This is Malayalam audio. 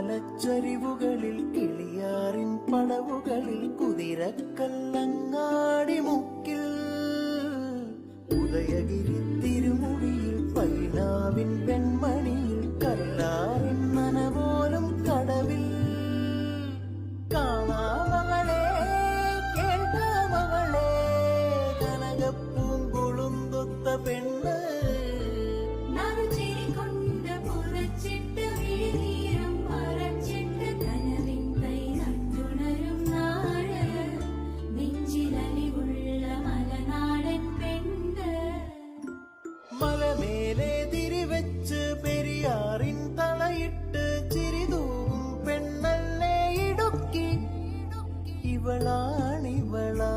കുയിലുമലച്ചരിവുകളിൽ കിളിയാറിൻ പടവുകളിൽ കുതിരക്കല്ലങ്ങാടി മുക്കിൽ ഉദയഗിരി തിരുമുടിയിൽ പൈനാവിൻ പെൺമണിയിൽ കല്ലാറിൻ നനപോലും കടവിൽ കാണാമകളെ കേൾക്കാമകളെ കനകപ്പൂങ്കുളുന്തൊത്ത പെണ്ണ് മലമേലെ തിരിവെച്ച് പെരിയാറിൻ തളയിട്ട് ചിരിതൂവും പെണ്ണല്ലേ ഇടുക്കി ഇവളാണിവളാ